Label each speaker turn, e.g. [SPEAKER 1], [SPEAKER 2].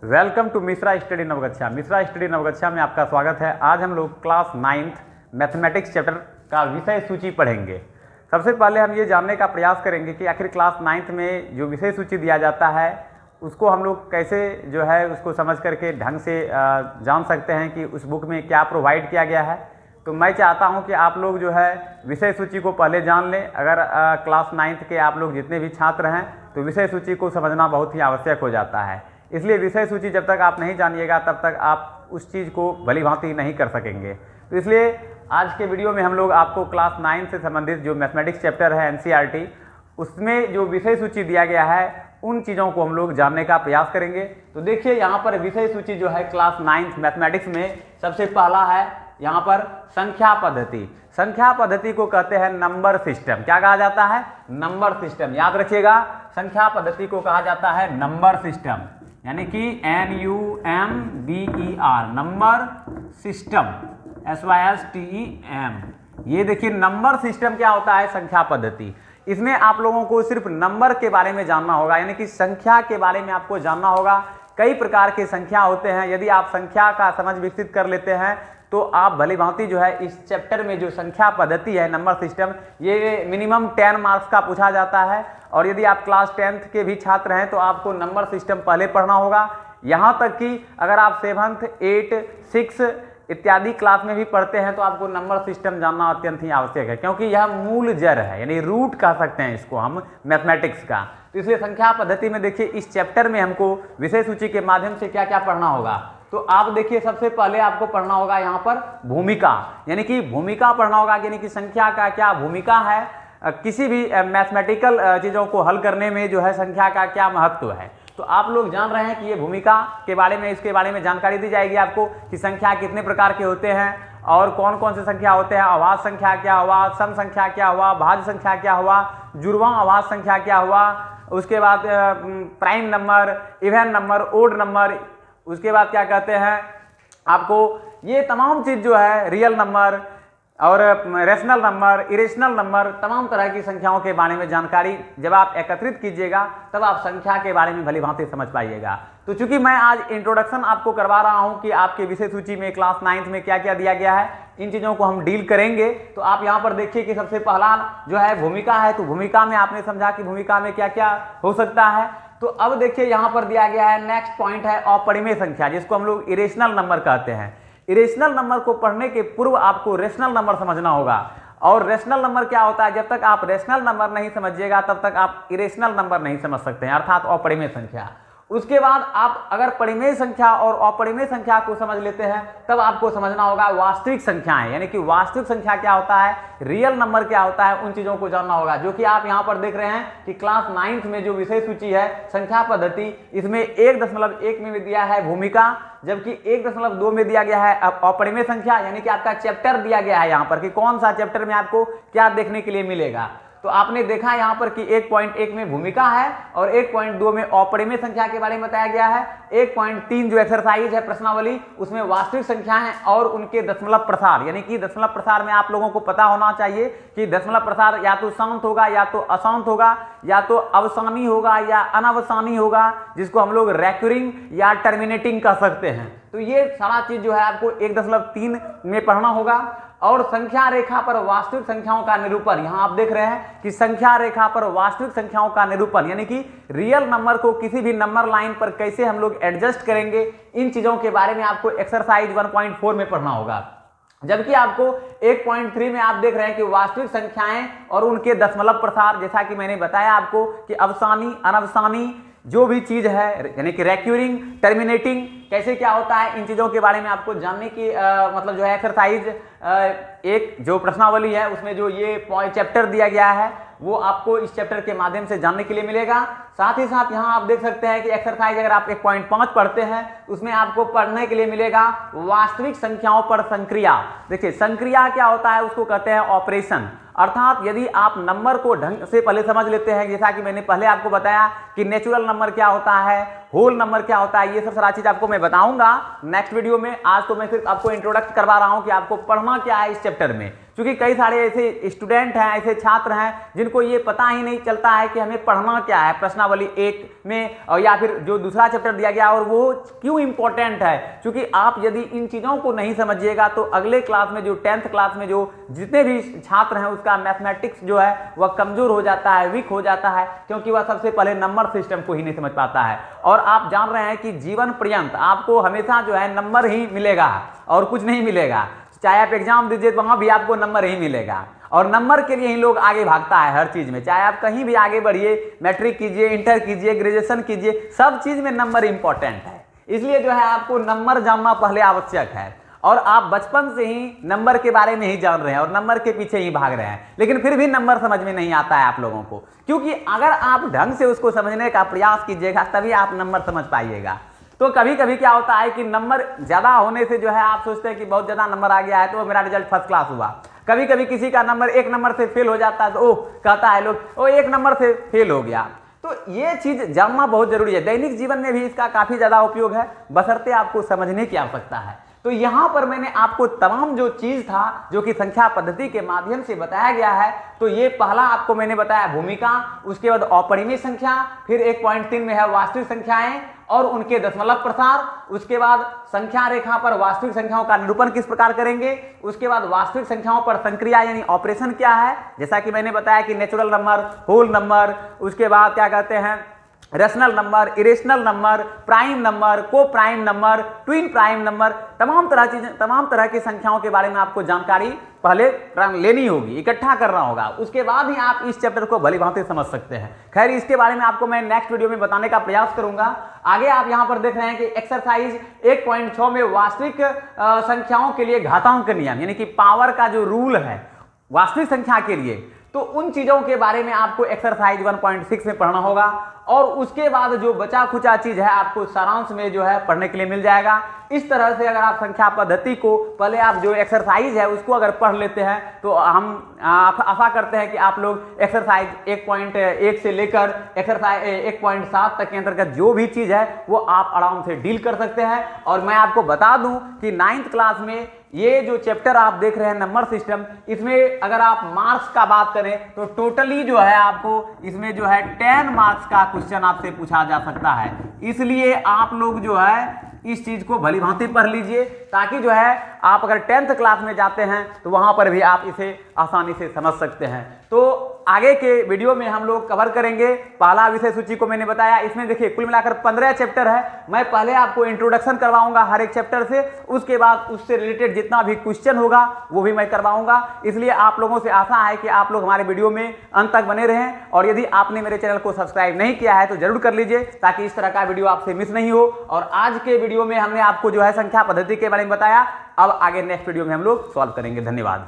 [SPEAKER 1] Welcome to Mishra study Navgachhia. Mishra study Navgachhia में आपका स्वागत है। आज हम लोग क्लास 9th मैथमेटिक्स चैप्टर का विषय सूची पढ़ेंगे। सबसे पहले हम ये जानने का प्रयास करेंगे कि आखिर क्लास 9th में जो विषय सूची दिया जाता है उसको हम लोग कैसे जो है उसको समझ करके ढंग से जान सकते हैं कि उस बुक में क्या प्रोवाइड किया गया है। तो मैं चाहता हूं कि आप लोग जो है विषय सूची को पहले जान लें। अगर क्लास 9th के आप लोग जितने भी छात्र हैं तो विषय सूची को समझना बहुत ही आवश्यक हो जाता है। इसलिए विषय सूची जब तक आप नहीं जानिएगा तब तक आप उस चीज़ को भली भांति नहीं कर सकेंगे। तो इसलिए आज के वीडियो में हम लोग आपको क्लास 9 से संबंधित जो मैथमेटिक्स चैप्टर है NCERT उसमें जो विषय सूची दिया गया है उन चीज़ों को हम लोग जानने का प्रयास करेंगे। तो देखिए यहाँ पर विषय सूची जो है क्लास 9 मैथमेटिक्स में सबसे पहला है यहाँ पर संख्या पद्धति। संख्या पद्धति को कहते हैं नंबर सिस्टम। क्या कहा जाता है? Number system. याद रखिएगा, संख्या पद्धति को कहा जाता है नंबर सिस्टम, यानी कि NUMBER नंबर सिस्टम SYSTEM। ये देखिए नंबर सिस्टम क्या होता है? संख्या पद्धति। इसमें आप लोगों को सिर्फ नंबर के बारे में जानना होगा, यानी कि संख्या के बारे में आपको जानना होगा। कई प्रकार के संख्या होते हैं। यदि आप संख्या का समझ विकसित कर लेते हैं तो आप भली भांति जो है इस चैप्टर में जो संख्या पद्धति है नंबर सिस्टम, ये मिनिमम 10 मार्क्स का पूछा जाता है। और यदि आप क्लास 10th के भी छात्र हैं तो आपको नंबर सिस्टम पहले पढ़ना होगा। यहाँ तक कि अगर आप 7th 8 6 इत्यादि क्लास में भी पढ़ते हैं तो आपको नंबर सिस्टम जानना अत्यंत ही आवश्यक है, क्योंकि यह मूल जड़ है, यानी रूट कह सकते हैं इसको हम मैथमेटिक्स का। तो इसलिए संख्या पद्धति में देखिए इस चैप्टर में हमको विषय सूची के माध्यम से क्या क्या पढ़ना होगा। तो आप देखिए सबसे पहले आपको पढ़ना होगा यहाँ पर भूमिका, यानी कि भूमिका पढ़ना होगा, यानी कि संख्या का क्या भूमिका है, किसी भी मैथमेटिकल चीज़ों को हल करने में जो है संख्या का क्या महत्व है। तो आप लोग जान रहे हैं कि ये भूमिका के बारे में, इसके बारे में जानकारी दी जाएगी आपको कि संख्या कितने प्रकार के होते हैं और कौन कौन से संख्या होते हैं। अभाज्य संख्या क्या हुआ, सम संख्या क्या हुआ, भाज्य संख्या क्या हुआ, जुड़वां अभाज्य संख्या क्या हुआ, उसके बाद prime number, even number, odd number, उसके बाद क्या कहते हैं आपको ये तमाम चीज़ जो है रियल नंबर और रेशनल नंबर, इरेशनल नंबर, तमाम तरह की संख्याओं के बारे में जानकारी जब आप एकत्रित कीजिएगा तब आप संख्या के बारे में भली भांति समझ पाइएगा। तो चूंकि मैं आज इंट्रोडक्शन आपको करवा रहा हूं कि आपके विषय सूची में क्लास 9th में क्या क्या दिया गया है, इन चीज़ों को हम डील करेंगे। तो आप यहाँ पर देखिए कि सबसे पहला जो है भूमिका है। तो भूमिका में आपने समझा कि भूमिका में क्या क्या हो सकता है। तो अब देखिए यहाँ पर दिया गया है नेक्स्ट पॉइंट है अपरिमेय संख्या, जिसको हम लोग इरेशनल नंबर कहते हैं। इरेशनल नंबर को पढ़ने के पूर्व आपको रेशनल नंबर समझना होगा। और रेशनल नंबर क्या होता है? जब तक आप रेशनल नंबर नहीं समझिएगा तब तक आप इरेशनल नंबर नहीं समझ सकते हैं, अर्थात अपरिमेय संख्या। उसके बाद आप अगर परिमेय संख्या और अपरिमेय संख्या को समझ लेते हैं तब आपको समझना होगा वास्तविक संख्याएं, यानी कि वास्तविक संख्या क्या होता है, रियल नंबर क्या होता है, उन चीजों को जानना होगा। जो कि आप यहाँ पर देख रहे हैं कि क्लास 9th में जो विषय सूची है संख्या पद्धति, इसमें 1.1 में दिया है भूमिका, जबकि 1.2 में दिया गया है अपरिमेय संख्या, यानी कि आपका चैप्टर दिया गया है यहाँ पर कि कौन सा चैप्टर में आपको क्या देखने के लिए मिलेगा। तो आपने देखा यहाँ पर कि 1.1 में भूमिका है और 1.2 में अपरिमेय संख्या के बारे में बताया गया है। 1.3 जो एक्सरसाइज है प्रश्नावली, उसमें वास्तविक संख्याएं और उनके दशमलव प्रसार, यानी कि दशमलव प्रसार में आप लोगों को पता होना चाहिए कि दशमलव प्रसार या तो शांत होगा या तो अशांत होगा, या तो अवसानी होगा या अनवसानी होगा, जिसको हम लोग रेक्यूरिंग या टर्मिनेटिंग कह सकते हैं। तो ये सारा चीज जो है आपको 1.3 में पढ़ना होगा। और संख्या रेखा पर वास्तविक संख्याओं का निरूपण, यहां आप देख रहे हैं कि संख्या रेखा पर वास्तविक संख्याओं का निरूपण, यानी कि रियल नंबर को किसी भी नंबर लाइन पर कैसे हम लोग एडजस्ट करेंगे, इन चीजों के बारे में आपको एक्सरसाइज 1.4 में पढ़ना होगा। जबकि आपको 1.3 में आप देख रहे हैं कि वास्तविक संख्याएं और उनके दशमलव प्रसार, जैसा कि मैंने बताया आपको कि अवसानी अनवसानी जो भी चीज है, यानी कि रेक्यूरिंग टर्मिनेटिंग कैसे क्या होता है, इन चीजों के बारे में आपको जानने की मतलब जो है एक्सरसाइज एक जो प्रश्नावली है उसमें जो ये चैप्टर दिया गया है वो आपको इस चैप्टर के माध्यम से जानने के लिए मिलेगा। साथ ही साथ यहाँ आप देख सकते हैं कि एक्सरसाइज अगर आप 1.5 पढ़ते हैं उसमें आपको पढ़ने के लिए मिलेगा वास्तविक संख्याओं पर संक्रिया। देखिए संक्रिया क्या होता है, उसको कहते हैं ऑपरेशन। अर्थात यदि आप नंबर को ढंग से पहले समझ लेते हैं, जैसा कि मैंने पहले आपको बताया कि नेचुरल नंबर क्या होता है, होल नंबर क्या होता है, ये सब सारा चीज आपको मैं बताऊंगा नेक्स्ट वीडियो में। आज तो मैं सिर्फ आपको इंट्रोडक्ट करवा रहा हूं कि आपको पढ़ना क्या है इस चैप्टर में। क्योंकि कई सारे ऐसे स्टूडेंट हैं, ऐसे छात्र हैं जिनको ये पता ही नहीं चलता है कि हमें पढ़ना क्या है प्रश्नावली 1 में, और या फिर जो दूसरा चैप्टर दिया गया और वो क्यों इंपॉर्टेंट है। क्योंकि आप यदि इन चीज़ों को नहीं समझिएगा तो अगले क्लास में जो 10th क्लास में जो जितने भी छात्र हैं उसका मैथमेटिक्स जो है वह कमजोर हो जाता है, वीक हो जाता है, क्योंकि वह सबसे पहले नंबर सिस्टम को ही नहीं समझ पाता है। और आप जान रहे हैं कि जीवन पर्यंत आपको हमेशा जो है नंबर ही मिलेगा और कुछ नहीं मिलेगा। चाहे आप एग्जाम दीजिए तो वहां भी आपको नंबर ही मिलेगा, और नंबर के लिए ही लोग आगे भागता है हर चीज में। चाहे आप कहीं भी आगे बढ़िए, मैट्रिक कीजिए, इंटर कीजिए, ग्रेजुएशन कीजिए, सब चीज में नंबर इंपॉर्टेंट है। इसलिए जो है आपको नंबर जानना पहले आवश्यक है, और आप बचपन से ही नंबर के बारे में ही जान रहे हैं और नंबर के पीछे ही भाग रहे हैं, लेकिन फिर भी नंबर समझ में नहीं आता है आप लोगों को। क्योंकि अगर आप ढंग से उसको समझने का प्रयास कीजिएगा तभी आप नंबर समझ पाइएगा। तो कभी कभी क्या होता है कि नंबर ज़्यादा होने से जो है आप सोचते हैं कि बहुत ज़्यादा नंबर आ गया है तो मेरा रिजल्ट फर्स्ट क्लास हुआ। कभी कभी किसी का नंबर 1 नंबर से फेल हो जाता है तो ओह कहता है लोग ओ 1 नंबर से फेल हो गया। तो ये चीज़ जानना बहुत जरूरी है। दैनिक जीवन में भी इसका काफ़ी ज़्यादा उपयोग है, बशर्ते आपको समझने की आवश्यकता है। तो यहाँ पर मैंने आपको तमाम जो चीज़ था जो कि संख्या पद्धति के माध्यम से बताया गया है, तो ये पहला आपको मैंने बताया भूमिका, उसके बाद अपरिमेय संख्या, फिर 1.3 में है वास्तविक संख्याएं और उनके दशमलव प्रसार, उसके बाद संख्या रेखा पर वास्तविक संख्याओं का निरूपण किस प्रकार करेंगे, उसके बाद वास्तविक संख्याओं पर संक्रिया यानी ऑपरेशन क्या है, जैसा कि मैंने बताया कि नेचुरल नंबर, होल नंबर, उसके बाद क्या कहते हैं rational number, irrational number, prime number, coprime number, twin prime number, तमाम तरह की संख्याओं के बारे में आपको जानकारी पहले लेनी होगी, इकट्ठा करना होगा, उसके बाद ही आप इस चैप्टर को भली भांति समझ सकते हैं। खैर इसके बारे में आपको मैं नेक्स्ट वीडियो में बताने का प्रयास करूंगा। आगे आप यहां पर देख रहे हैं कि एक्सरसाइज 1.6 में वास्तविक संख्याओं के लिए घातांक नियम यानी कि पावर का जो रूल है वास्तविक संख्या के लिए, तो उन चीजों के बारे में आपको एक्सरसाइज 1.6 में पढ़ना होगा, और उसके बाद जो बचा खुचा चीज है आपको सारांश में जो है पढ़ने के लिए मिल जाएगा। इस तरह से अगर आप संख्या पद्धति को पहले आप जो एक्सरसाइज है उसको अगर पढ़ लेते हैं तो हम आशा करते हैं कि आप लोग एक्सरसाइज 1.1 से लेकर एक्सरसाइज 1.7 तक के अंतर्गत जो भी चीज है वो आप आराम से डील कर सकते हैं। और मैं आपको बता दूं कि 9th क्लास में ये जो चैप्टर आप देख रहे हैं नंबर सिस्टम, इसमें अगर आप मार्क्स का बात करें तो टोटली जो है आपको इसमें जो है 10 मार्क्स का क्वेश्चन आपसे पूछा जा सकता है। इसलिए आप लोग जो है इस चीज को भली भांति पढ़ लीजिए, ताकि जो है आप अगर 10th क्लास में जाते हैं तो वहां पर भी आप इसे आसानी से समझ सकते हैं। तो आगे के वीडियो में हम लोग कवर करेंगे। पहला विषय सूची को मैंने बताया, इसमें देखिए कुल मिलाकर 15 चैप्टर है। मैं पहले आपको इंट्रोडक्शन करवाऊंगा हर एक चैप्टर से, उसके बाद उससे रिलेटेड जितना भी क्वेश्चन होगा वो भी मैं करवाऊंगा। इसलिए आप लोगों से आशा है कि आप लोग हमारे वीडियो में अंत तक बने रहें, और यदि आपने मेरे चैनल को सब्सक्राइब नहीं किया है तो जरूर कर लीजिए, ताकि इस तरह का वीडियो आपसे मिस नहीं हो। और आज के वीडियो में हमने आपको जो है संख्या पद्धति के बारे में बताया। अब आगे नेक्स्ट वीडियो में हम लोग सॉल्व करेंगे। धन्यवाद।